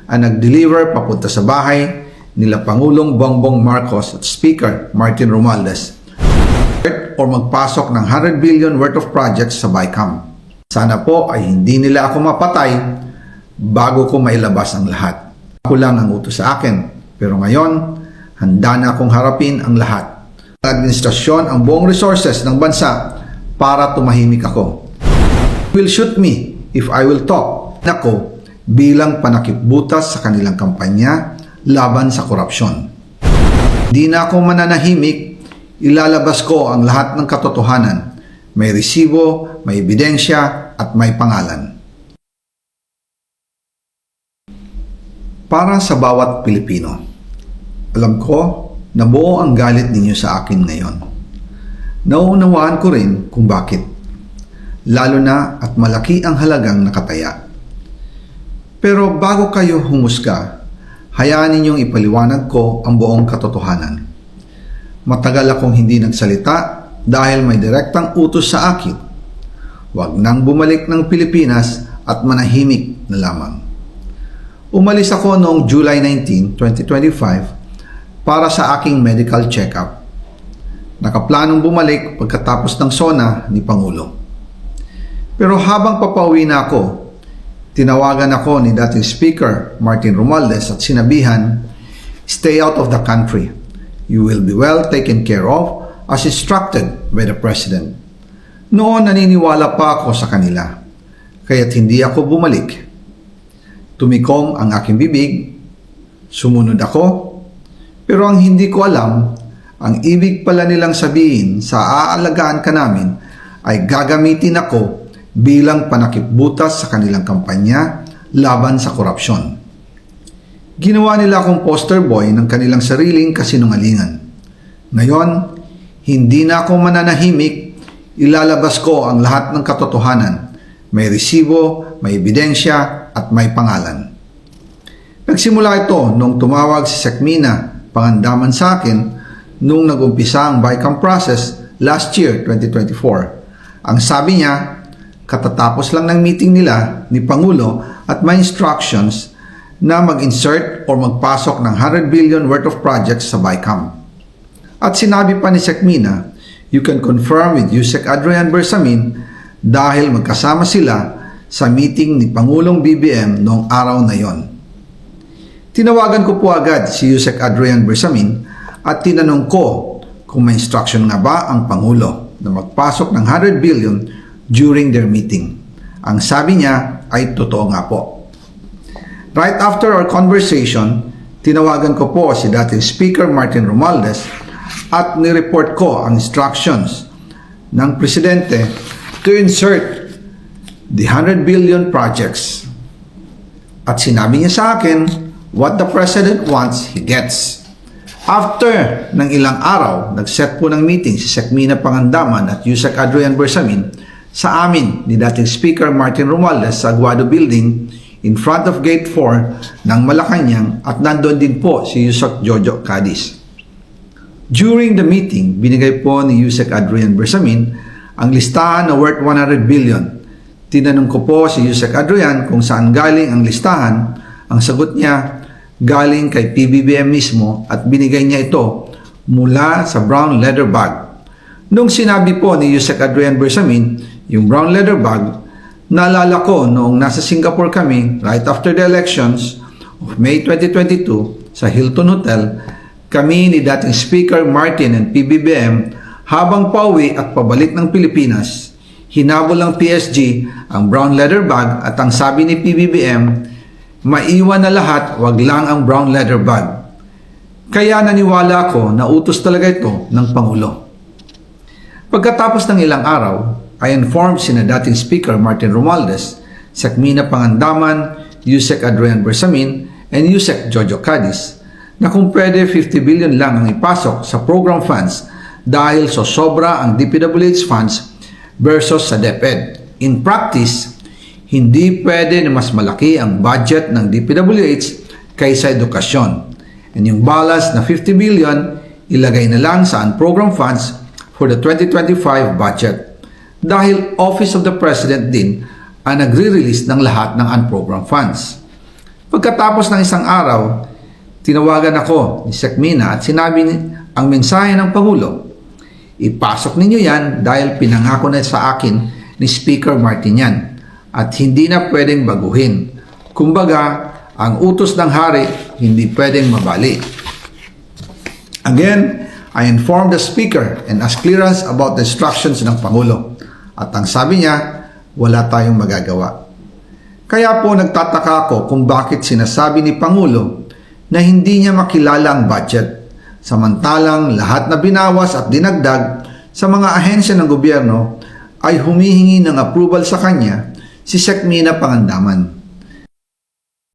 ang nag-deliver papunta sa bahay nila Pangulong Bongbong Marcos at Speaker Martin Romualdez or magpasok ng 100 billion worth of projects sa BICAM. Sana po ay hindi nila ako mapatay bago ko mailabas ang lahat. Ako lang ang utos sa akin, pero ngayon, handa na akong harapin ang lahat. Administrasyon ang buong resources ng bansa para tumahimik ako. Will shoot me if I will talk. Ako bilang panakipbutas sa kanilang kampanya laban sa korupsyon. Hindi na ako mananahimik, ilalabas ko ang lahat ng katotohanan. May resibo, may ebidensya at may pangalan. Para sa bawat Pilipino, alam ko na buo ang galit ninyo sa akin ngayon. Nauunawaan ko rin kung bakit. Lalo na at malaki ang halagang nakataya. Pero bago kayo humusga, hayaan ninyong ipaliwanag ko ang buong katotohanan. Matagal akong hindi nagsalita dahil may direktang utos sa akin. Huwag nang bumalik ng Pilipinas at manahimik na lamang. Umalis ako noong July 19, 2025 para sa aking medical check-up. Nakaplanong bumalik pagkatapos ng SONA ni Pangulo. Pero habang papauwi na ako, tinawagan ako ni dating Speaker Martin Romualdez at sinabihan, "Stay out of the country. You will be well taken care of as instructed by the President." Noon naniniwala pa ako sa kanila, kaya't hindi ako bumalik. Tumikom ang aking bibig, sumunod ako, pero ang hindi ko alam, ang ibig pala nilang sabihin sa aalagaan ka namin ay gagamitin ako bilang panakipbutas sa kanilang kampanya laban sa korupsyon. Ginawa nila akong poster boy ng kanilang sariling kasinungalingan. Ngayon, hindi na ako mananahimik, ilalabas ko ang lahat ng katotohanan. May resibo, may ebidensya at may pangalan. Nagsimula ito nung tumawag si Sekmina Pangandaman sa akin nung nag-umpisa ang BICAM process last year, 2024. Ang sabi niya, katatapos lang ng meeting nila ni Pangulo at may instructions na mag-insert or magpasok ng 100 billion worth of projects sa BICAM. At sinabi pa ni Sekmina, you can confirm with Yusek Adrian Bersamin dahil magkasama sila sa meeting ni Pangulong BBM noong araw na yon. Tinawagan ko po agad si Yusek Adrian Bersamin at tinanong ko kung may instruction nga ba ang Pangulo na magpasok ng 100 billion during their meeting. Ang sabi niya ay totoo nga po. Right after our conversation, tinawagan ko po si dating Speaker Martin Romualdez at nireport ko ang instructions ng Presidente to insert the 100 billion projects. At sinabi niya sa akin, what the President wants, he gets. After ng ilang araw, nag-set po ng meeting si Sekmina Pangandaman at Yusek Adrian Bersamin sa amin ni dating Speaker Martin Romualdez sa Aguado Building in front of Gate 4 ng Malacanang at nandoon din po si Yusek Jojo Cadiz. During the meeting, binigay po ni Yusek Adrian Bersamin ang listahan na worth 100 billion. Tinanong ko po si Yusek Adrian kung saan galing ang listahan. Ang sagot niya, galing kay PBBM mismo at binigay niya ito mula sa brown leather bag. Nung sinabi po ni Yusek Adrian Bersamin, yung brown leather bag, naalala ko noong nasa Singapore kami right after the elections of May 2022 sa Hilton Hotel, kami ni dating Speaker Martin and PBBM habang pauwi at pabalik ng Pilipinas, hinabol ng PSG ang brown leather bag at ang sabi ni PBBM, maiwan na lahat, wag lang ang brown leather bag. Kaya naniwala ako na utos talaga ito ng Pangulo. Pagkatapos ng ilang araw, I informed sina dating Speaker Martin Romualdez, Sekmina Pangandaman, Yusek Adrian Bersamin, and Yusek Jojo Cadiz na kung pwede 50 billion lang ang ipasok sa program funds dahil so sobra ang DPWH funds versus sa DepEd. In practice, hindi pwede na mas malaki ang budget ng DPWH kaysa edukasyon. And yung balance na 50 billion, ilagay na lang sa unprogram funds for the 2025 budget. Dahil Office of the President din ang nagre-release ng lahat ng unprogram funds. Pagkatapos ng isang araw, tinawagan ako ni Sekmina at sinabi ang mensahe ng Pangulo. Ipasok ninyo yan dahil pinangako na sa akin ni Speaker Martinian at hindi na pwedeng baguhin. Kumbaga, ang utos ng hari hindi pwedeng mabali. Again, I informed the Speaker and asked clearance about the instructions ng Pangulo. At ang sabi niya, wala tayong magagawa. Kaya po nagtataka ako kung bakit sinasabi ni Pangulo na hindi niya makilala ang budget, samantalang lahat na binawas at dinagdag sa mga ahensya ng gobyerno ay humihingi ng approval sa kanya si Sekmina Pangandaman.